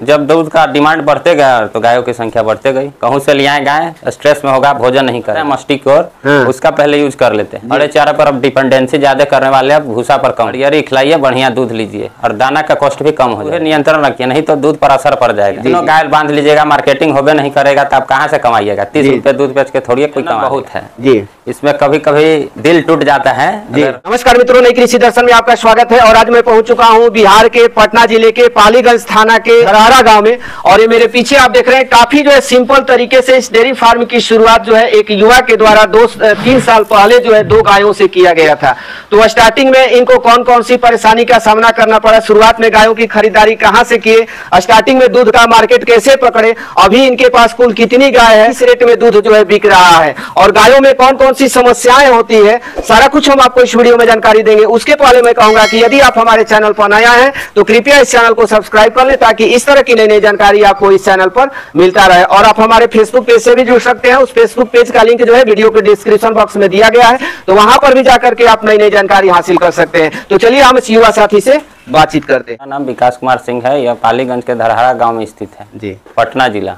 जब दूध का डिमांड बढ़ते गया तो गायों की संख्या बढ़ते गई। कहूँ से ले आए गाय, स्ट्रेस में होगा, भोजन नहीं करे, मस्टिक और उसका पहले यूज कर लेते हैं। बड़े चारे पर अब डिपेंडेंसी ज्यादा करने वाले, अब भूसा पर कम, हरियरी खिलाइए, बढ़िया दूध लीजिए और दाना का कॉस्ट भी कम हो जाए। नियंत्रण रखिए, नहीं तो दूध पर असर पड़ जाएगा। तीनों गाय बांध लीजिएगा, मार्केटिंग होबे नहीं करेगा तो आप कहाँ से कमाइएगा? 30 रुपए दूध बेच के थोड़ी कोई कमा, बहुत है जी। इसमें कभी कभी दिल टूट जाता है जी। नमस्कार मित्रों, नई कृषि दर्शन में आपका स्वागत है। और आज मैं पहुंच चुका हूं बिहार के पटना जिले के पालीगंज थाना के धरहरा गांव में। और ये मेरे पीछे आप देख रहे हैं, काफी जो है सिंपल तरीके से इस डेयरी फार्म की शुरुआत जो है एक युवा के द्वारा 2-3 साल पहले जो है 2 गायों से किया गया था। तो स्टार्टिंग में इनको कौन कौन सी परेशानी का सामना करना पड़ा, शुरुआत में गायों की खरीदारी कहाँ से किए, स्टार्टिंग में दूध का मार्केट कैसे पकड़े, अभी इनके पास कुल कितनी गाय है, किस रेट में दूध जो है बिक रहा है, और गायों में कौन कौन सी समस्याएं होती है, सारा कुछ हम आपको इस वीडियो में जानकारी देंगे। उसके पहले मैं कहूंगा कि यदि आप हमारे चैनल पर नया हैं तो कृपया इस चैनल को सब्सक्राइब कर लें, ताकि इस तरह की नई नई जानकारी आपको इस चैनल पर मिलता रहे। और आप हमारे फेसबुक पेज से भी जुड़ सकते हैं। उस फेसबुक पेज का लिंक जो है वीडियो के डिस्क्रिप्शन बॉक्स में दिया गया है, तो वहां पर भी जाकर के आप नई नई जानकारी हासिल कर सकते हैं। तो चलिए हम इस युवा साथी से बातचीत करते हैं। मेरा नाम विकास कुमार सिंह है, यह पालीगंज के धरहरा गाँव में स्थित है जी, पटना जिला।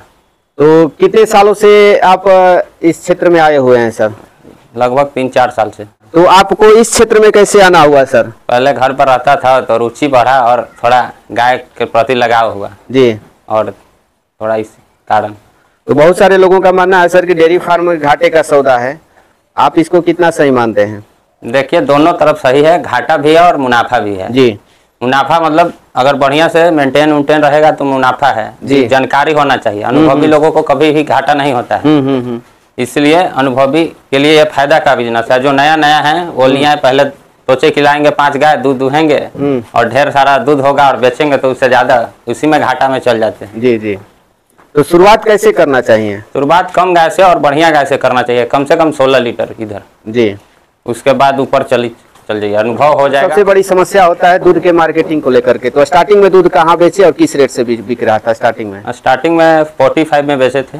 तो कितने सालों से आप इस क्षेत्र में आए हुए हैं सर? लगभग 3-4 साल से। तो आपको इस क्षेत्र में कैसे आना हुआ सर? पहले घर पर रहता था तो रुचि बढ़ा और थोड़ा गाय के प्रति लगाव हुआ जी, और थोड़ा इस कारण। तो बहुत सारे लोगों का मानना है सर कि डेयरी फार्म घाटे का सौदा है, आप इसको कितना सही मानते हैं? देखिए, दोनों तरफ सही है, घाटा भी है और मुनाफा भी है जी। मुनाफा मतलब अगर बढ़िया से मेंटेन रहेगा तो मुनाफा है जी। जानकारी होना चाहिए, अनुभवी लोगों को कभी भी घाटा नहीं होता है। इसलिए अनुभवी के लिए ये फायदा का बिजनेस है। जो नया है वो लिया, पहले सोचे खिलाएंगे 5 गाय, दूध दुहेंगे और ढेर सारा दूध होगा और बेचेंगे तो उससे ज्यादा, उसी में घाटा में चल जाते हैं जी जी। तो शुरुआत कैसे करना चाहिए? शुरुआत कम गाय से और बढ़िया गाय से करना चाहिए, कम से कम 16 लीटर इधर जी। उसके बाद ऊपर चल जाइए, अनुभव हो जाएगा। सबसे बड़ी समस्या होता है दूध के मार्केटिंग को लेकर के। तो स्टार्टिंग में दूध कहाँ बेचे और किस रेट से बिक रहा था? स्टार्टिंग में 45 में बेचे थे,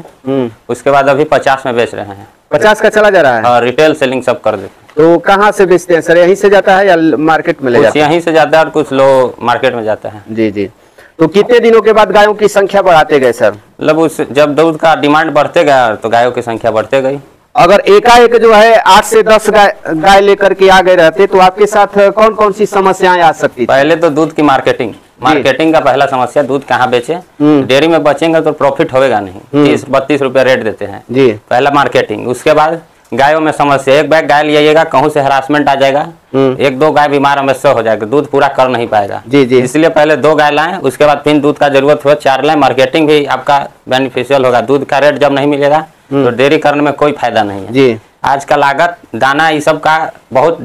उसके बाद अभी 50 में बेच रहे हैं। 50 का चला जा रहा है? हाँ, रिटेल सेलिंग सब कर देते। तो कहाँ से बेचते हैं सर? यहीं से जाता है या मार्केट में ले जाता है? यहीं से जाता है और कुछ लो मार्केट में जाता है जी जी। तो कितने दिनों के बाद गायों की संख्या बढ़ाते गए सर? मतलब जब दूध का डिमांड बढ़ते गया तो गायों की संख्या बढ़ते गई। अगर एकाएक जो है 8 से 10 गाय लेकर के आ गए रहते तो आपके साथ कौन कौन सी समस्याएं आ सकती थी? पहले तो दूध की मार्केटिंग का पहला समस्या, दूध कहाँ बेचे। डेयरी में बचेंगे तो प्रॉफिट होगा नहीं, 30-32 रुपए रेट देते हैं जी। पहला मार्केटिंग। उसके बाद गायों में समस्या, एक बैग गाय लियाइएगा, कहूँ से हरासमेंट आ जाएगा, 1-2 गाय बीमार अवश्य हो जाएगा, दूध पूरा कर नहीं पाएगा जी जी। इसलिए पहले 2 गाय लाएं, उसके बाद फिर दूध का जरूरत हो 4 लाएं। मार्केटिंग भी आपका बेनिफिशियल होगा, दूध का रेट जब नहीं मिलेगा तो डेयरी करने में कोई फायदा नहीं है जी। आज का लागत दाना ये सब का बहुत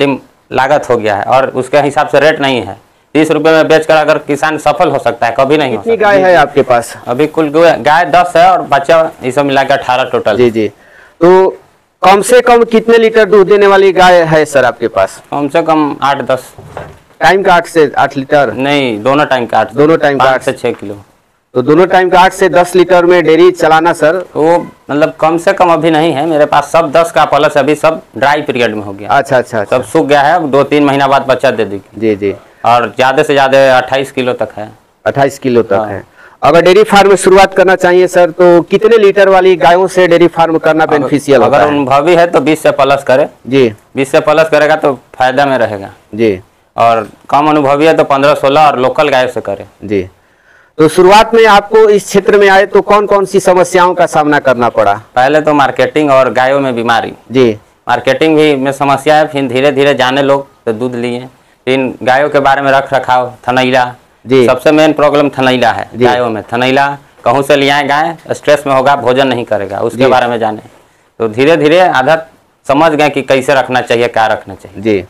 लागत हो गया है और उसके हिसाब से रेट नहीं है। 30 रुपए में बेचकर अगर किसान सफल हो सकता है, कभी नहीं। कितनी गाय है आपके पास? अभी कुल गाय 10 है और बच्चा ये सब मिलाकर 18 टोटल जी जी। तो कम से कम कितने लीटर दूध देने वाली गाय है सर आपके पास? कम से कम 8-10। टाइम का 8 से 8 लीटर नहीं, दोनों टाइम का 8। दोनों टाइम का 8 से 6 किलो। तो दोनों टाइम का 8 से 10 लीटर में डेयरी चलाना सर? वो मतलब कम से कम अभी नहीं है मेरे पास, सब 10 का प्लस अभी सब ड्राई पीरियड में हो गया। अच्छा। सब सूख गया है, 2-3 महीना बाद बच्चा दे देगी जी जी। और ज्यादा से ज्यादा 28 किलो तक है। 28 किलो तक है। अगर डेयरी फार्म में शुरुआत करना चाहिए सर तो कितने लीटर वाली गायों से डेयरी फार्म करना बेनिफिशियल होगा? अगर अनुभवी है तो 20 से प्लस करे जी। 20 से प्लस करेगा तो फायदा में रहेगा जी। और कम अनुभवी है तो 15-16 और लोकल गाय से करे जी। तो शुरुआत में आपको इस क्षेत्र में आए तो कौन कौन सी समस्याओं का सामना करना पड़ा? पहले तो मार्केटिंग और गायों में बीमारी जी। मार्केटिंग भी में समस्या है, फिर धीरे धीरे जाने लोग तो दूध लिए, फिर गायों के बारे में रख रखाव, थनैला जी। सबसे मेन प्रॉब्लम थनैला है गायों में। थनैला कहूँ से ले आए गाय, स्ट्रेस में होगा, भोजन नहीं करेगा, उसके बारे में जाने। तो धीरे धीरे आदत समझ गए कि कैसे रखना चाहिए, क्या रखना चाहिए जी।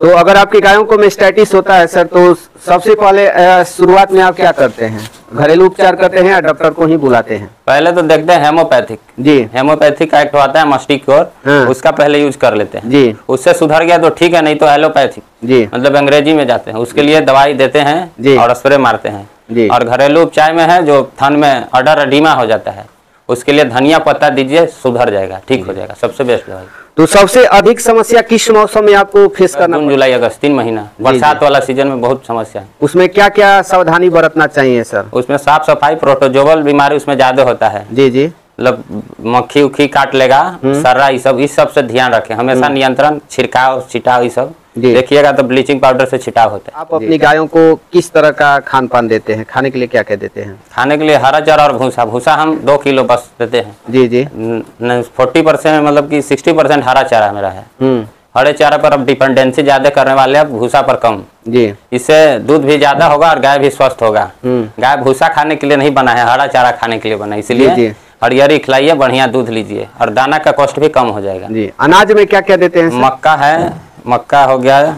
तो अगर आपकी गायों को मेस्टाइटिस होता है सर तो सबसे पहले शुरुआत में आप क्या करते हैं? घरेलू उपचार करते हैं या डॉक्टर को ही बुलाते हैं? पहले तो देखते हैं हेमोपैथिक जी। हेमोपैथिक का एक आता है मस्टिक और उसका पहले यूज कर लेते हैं जी। उससे सुधर गया तो ठीक है, नहीं तो एलोपैथिक जी, मतलब अंग्रेजी में जाते हैं, उसके लिए दवाई देते हैं और स्प्रे मारते हैं जी। और घरेलू उपचार में है जो थन में अडर एडिमा हो जाता है, उसके लिए धनिया पत्ता दीजिए, सुधर जाएगा, ठीक हो जाएगा, सबसे बेस्ट दवाई। तो सबसे अधिक समस्या किस मौसम में आपको फेस करना? जून जुलाई अगस्त 3 महीना, बरसात वाला सीजन में बहुत समस्या है। उसमें क्या क्या सावधानी बरतना चाहिए सर? उसमें साफ सफाई, प्रोटोजोवल बीमारी उसमें ज्यादा होता है। जी जी, मतलब मक्खी उखी काट लेगा, सर्रा, इस सब से ध्यान रखें हमेशा। नियंत्रण, छिड़काव, छिटाव, ये सब देखिएगा तो ब्लीचिंग पाउडर से छिटाव होता है। आप अपनी गायों को किस तरह का खान पान देते हैं? खाने के लिए क्या क्या देते हैं? खाने के लिए हरा चारा और भूसा। भूसा हम 2 किलो बस देते हैं। जी जी, 40% मतलब कि 60% हरा चारा मेरा है। हरे चारा पर अब डिपेंडेंसी ज्यादा करने वाले हैं, भूसा पर कम जी। इससे दूध भी ज्यादा होगा और गाय भी स्वस्थ होगा। गाय भूसा खाने के लिए नहीं बना है, हरा चारा खाने के लिए बना है, इसलिए हरियरी खिलाइए, बढ़िया दूध लीजिए और दाना का कॉस्ट भी कम हो जाएगा। जी। अनाज में क्या क्या देते हैं सर? मक्का है, मक्का हो गया,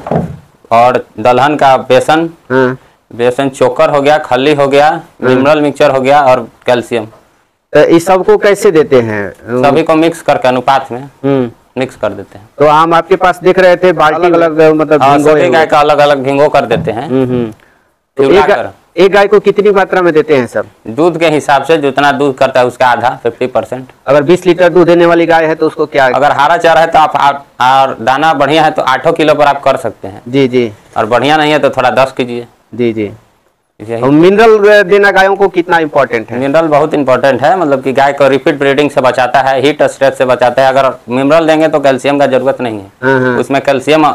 और दलहन का बेसन, बेसन, चोकर हो गया, खली हो गया, मिनरल मिक्सचर हो गया और कैल्शियम। तो इस सबको कैसे देते हैं? सभी को मिक्स करके अनुपात में मिक्स कर देते हैं। तो हम आपके पास देख रहे थे बाल्टी अलग, मतलब सभी गाय का अलग अलग भिंगो कर देते हैं। एक गाय को कितनी मात्रा में देते हैं सर? दूध के हिसाब से जितना दूध करता है उसका आधा, 50%। अगर 20 लीटर दूध देने वाली गाय है तो उसको क्या? अगर हरा चारा है तो आप और दाना बढ़िया है तो 8 किलो पर आप कर सकते हैं। जी जी। और बढ़िया नहीं है तो थोड़ा 10 कीजिए। जी जी। मिनरल देना गायों को कितना इम्पोर्टेंट है? मिनरल बहुत इंपॉर्टेंट है, मतलब कि गाय को रिपीट ब्रीडिंग से बचाता है, हीट स्ट्रेस से बचाता है। अगर मिनरल देंगे तो कैल्शियम का जरूरत नहीं है, उसमें कैल्शियम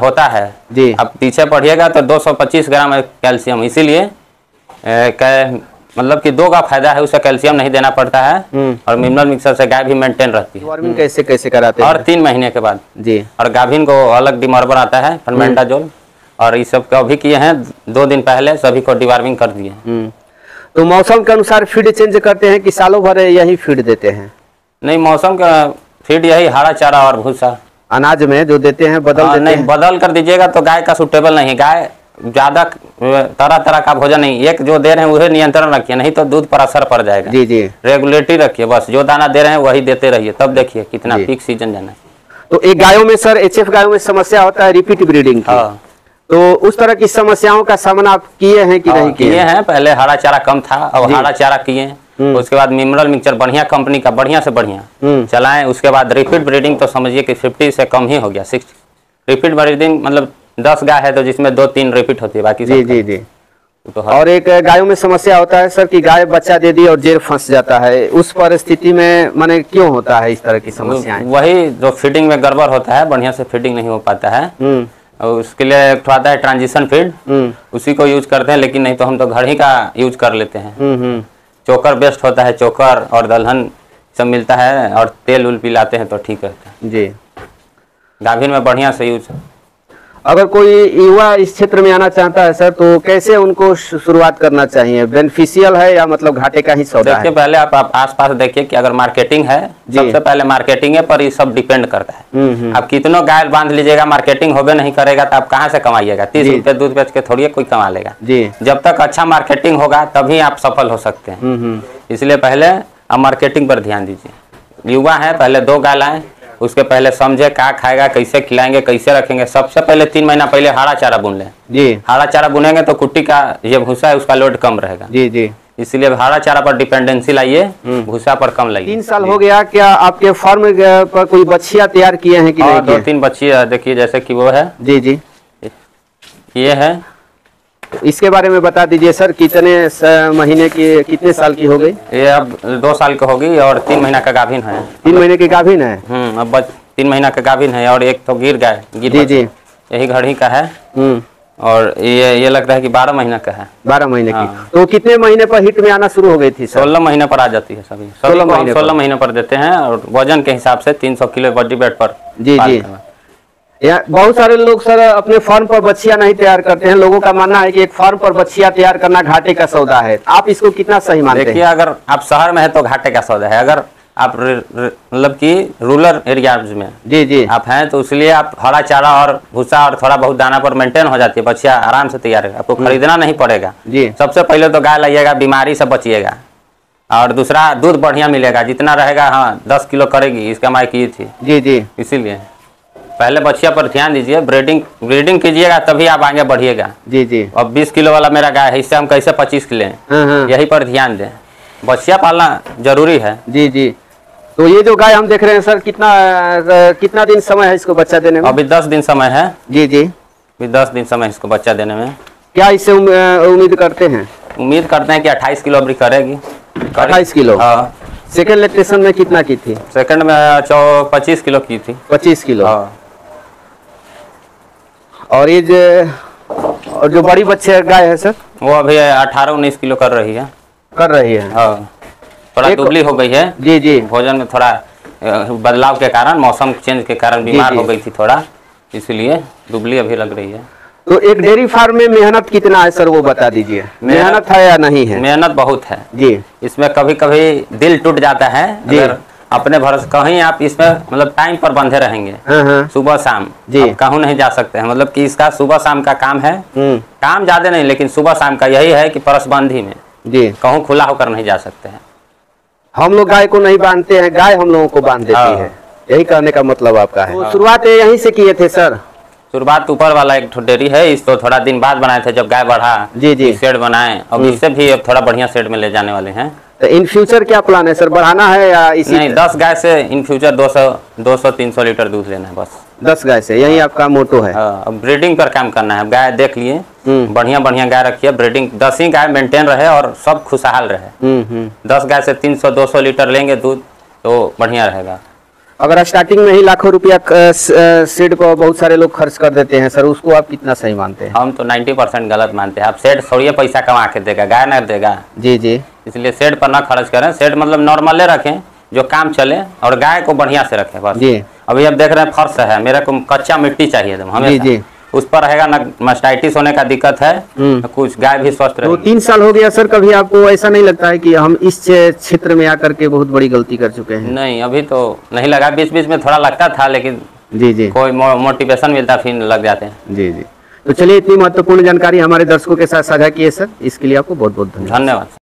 होता है जी। अब पीछे पढ़िएगा तो 225 ग्राम है कैल्शियम, इसीलिए मतलब कि 2 का फायदा है, उसे कैल्शियम नहीं देना पड़ता है और मिनरल मिक्सर से गाय भी मेंटेन रहती है। कैसे कैसे कराते हैं? और 3 महीने के बाद जी। और गाभिन को अलग डिमर्बर आता है, फर्मेंटाजोल, और इस सब का भी किए हैं 2 दिन पहले, सभी को डिवार्मिंग कर दिए। तो मौसम के अनुसार फीड चेंज करते हैं कि सालों भर यही फीड देते हैं? नहीं, मौसम का फीड यही हरा चारा और भूसा। अनाज में जो देते हैं बदल देते नहीं हैं? बदल कर दीजिएगा तो गाय का सूटेबल नहीं है। गाय ज्यादा तरह तरह का भोजन नहीं, एक जो दे रहे हैं वही नियंत्रण रखिए, नहीं तो दूध पर असर पड़ जाएगा। जी जी। रेगुलेटरी रखिए, बस जो दाना दे रहे हैं वही देते रहिए, तब देखिए कितना पीक सीजन जाना है। तो एक गायों में सर, HF गायों में समस्या होता है रिपीट ब्रीडिंग की। तो उस तरह की समस्याओं का सामना आप किए हैं कि नहीं किए हैं? पहले हरा चारा कम था, अब हरा चारा किए, उसके बाद मिनरल मिक्सचर बढ़िया कंपनी का, बढ़िया से बढ़िया चलाएं। उसके बाद रिपीट ब्रीडिंग तो समझिए कि 50 से कम ही हो गया, 60। रिपीट ब्रीडिंग मतलब 10 गाय है तो जिसमें 2-3 रिपीट होती है, बाकी जी जी जी। तो और एक गायों में समस्या होता है सर कि गाय बच्चा दे दी और जेर फंस जाता है, उस परिस्थिति में माने क्यों होता है इस तरह की समस्याएं? वही जो फीडिंग में गड़बड़ होता है, बढ़िया से फीडिंग नहीं हो पाता है, उसके लिए आता है ट्रांजिशन फीड, उसी को यूज करते हैं। लेकिन नहीं तो हम तो घर ही का यूज कर लेते हैं। चोकर बेस्ट होता है, चोकर और दलहन सब मिलता है और तेल उल पिलाते हैं तो ठीक रहता है जी। गाभिन में बढ़िया से यूज। अगर कोई युवा इस क्षेत्र में आना चाहता है सर, तो कैसे उनको शुरुआत करना चाहिए? बेनिफिशियल है या मतलब घाटे का ही सौदा है? देखिए, पहले आप आसपास देखिए कि अगर मार्केटिंग है, सबसे पहले मार्केटिंग है, पर ये सब डिपेंड करता है। आप कितनों गाय बांध लीजिएगा, मार्केटिंग होबे नहीं करेगा तो आप कहाँ से कमाइएगा? 30 रुपये दूध बेच के थोड़ी कोई कमा लेगा जी। जब तक अच्छा मार्केटिंग होगा तभी आप सफल हो सकते हैं। इसलिए पहले आप मार्केटिंग पर ध्यान दीजिए। युवा है, पहले 2 गाय लाएं, उसके पहले समझे क्या खाएगा, कैसे खिलाएंगे, कैसे रखेंगे। सबसे पहले 3 महीना पहले हरा चारा बुन लें जी। हरा चारा बुनेंगे तो कुट्टी का ये भूसा है उसका लोड कम रहेगा जी जी। इसलिए हरा चारा पर डिपेंडेंसी लाइए, भूसा पर कम लाइए। 3 साल हो गया, क्या आपके फार्म पर कोई बछिया तैयार किए हैं कि नहीं? 2-3 बछिया देखिए, जैसे कि वो है जी जी, ये है। इसके बारे में बता दीजिए सर, कितने महीने की, कितने साल की हो गई? ये अब 2 साल की होगी और 3 महीना का गाभिन है। 3 महीने की गाभिन है? अब 3 महीना का गाभिन है और एक तो गिर गया जी जी, यही घड़ी का है। और ये लगता है कि 12 महीना का है। 12 महीने की। तो कितने महीने पर हिट में आना शुरू हो गई थी? 16 महीने पर आ जाती है सभी। 16 महीने पर देते हैं और वजन के हिसाब से 300 किलो बॉडी वेट पर जी जी। बहुत सारे लोग सर अपने फार्म पर बच्चियां नहीं तैयार करते हैं। लोगों का मानना है कि एक फार्म पर बच्चियां तैयार करना घाटे का सौदा है। आप इसको कितना सही मानते हैं? देखिए, अगर आप शहर में है तो घाटे का सौदा है। अगर आप मतलब कि रूरल एरियाज में जी जी आप हैं तो इसलिए आप हरा चारा और भूसा और थोड़ा बहुत दाना पर मेंटेन हो जाती है, बच्चियां आराम से तैयार है, आपको खरीदना नहीं पड़ेगा जी। सबसे पहले तो गाय लाइएगा, बीमारी से बचिएगा, और दूसरा दूध बढ़िया मिलेगा, जितना रहेगा। हाँ, 10 किलो करेगी, इसका माई की थी जी जी। इसीलिए पहले बच्चिया पर ध्यान दीजिए, ब्रीडिंग कीजिएगा तभी आप आगे बढ़िएगा जी जी। अब 20 किलो वाला मेरा गाय है, इससे हम कैसे 25 लें, यही पर ध्यान दें। बच्चिया पालना जरूरी है। जी जी। तो ये जो गाय हम देख रहे हैं सर, कितना दिन समय है इसको बच्चा देने में? अभी 10 दिन समय है। जी जी। अभी 10 दिन समय इसको बच्चा देने में। क्या इससे उम्मीद करते हैं? उम्मीद करते हैं कि 28 किलो अभी करेगी। 28 किलो? हाँ। सेकेंड लैक्टेशन में कितना की थी? सेकंड में 25 किलो की थी। 25 किलो। हाँ। और ये और जो बड़ी बच्चे गाय है सर, वो अभी 18-19 किलो कर रही है। हाँ। थोड़ा दुबली हो गई है। जी जी। भोजन में थोड़ा बदलाव के कारण, मौसम चेंज के कारण बीमार हो गई थी थोड़ा, इसलिए दुबली अभी लग रही है। तो एक डेयरी फार्म में मेहनत कितना है सर, वो बता दीजिए। मेहनत है या नहीं है? मेहनत बहुत है जी। इसमें कभी कभी दिल टूट जाता है अगर अपने भरोसे कहीं आप इसमें मतलब टाइम पर बंधे रहेंगे। सुबह शाम जी कहूँ नहीं जा सकते हैं, मतलब कि इसका सुबह शाम का काम है। काम ज्यादा नहीं, लेकिन सुबह शाम का यही है कि परसबंधी में जी कहूँ खुला होकर नहीं जा सकते हैं। हम लोग गाय को नहीं बांधते हैं, गाय हम लोगों को बांध देती है, यही कहने का मतलब आपका है। तो शुरुआत यहीं से किए थे सर? शुरुआत ऊपर वाला एक डेयरी है, इसको थोड़ा दिन बाद बनाए थे जब गाय बढ़ा। जी जी। शेड बनाए, अब इससे भी अब थोड़ा बढ़िया शेड में ले जाने वाले हैं। तो इन फ्यूचर क्या प्लान है सर, बढ़ाना है या इसी? नहीं, 10 गाय से इन फ्यूचर 200-300 लीटर दूध लेना है बस। 10 गाय से, यही आपका मोटो है? अब ब्रीडिंग पर काम करना है। गाय देख लिए, बढ़िया बढ़िया गाय रखिए, ब्रीडिंग 10 ही गाय मेंटेन रहे और सब खुशहाल रहे। 10 गाय से 300-200 लीटर लेंगे दूध तो बढ़िया रहेगा। अगर स्टार्टिंग में ही लाखों रुपया सीड को बहुत सारे लोग खर्च कर देते हैं सर, उसको आप कितना सही मानते हैं? हम तो 90% गलत मानते हैं। आप सेड थोड़ी पैसा कमा के देगा, गाय ना देगा। जी जी। इसलिए सेड पर ना खर्च करें। सेड मतलब नॉर्मल रखें जो काम चले, और गाय को बढ़िया से रखें बस। जी। अभी आप देख रहे हैं फर्श है, मेरे को कच्चा मिट्टी चाहिए एकदम हमेशा। जी जी। उस पर रहेगा ना मास्टाइटिस होने का दिक्कत है, कुछ गाय भी स्वस्थ रहे। 2-3 साल हो गया सर, कभी आपको ऐसा नहीं लगता है कि हम इस क्षेत्र में आकर के बहुत बड़ी गलती कर चुके हैं? नहीं, अभी तो नहीं लगा, बीच बीच में थोड़ा लगता था, लेकिन जी जी कोई मोटिवेशन मिलता फिर लग जाते हैं। जी जी। तो चलिए, इतनी महत्वपूर्ण जानकारी हमारे दर्शकों के साथ साझा किए सर, इसके लिए आपको बहुत बहुत धन्यवाद।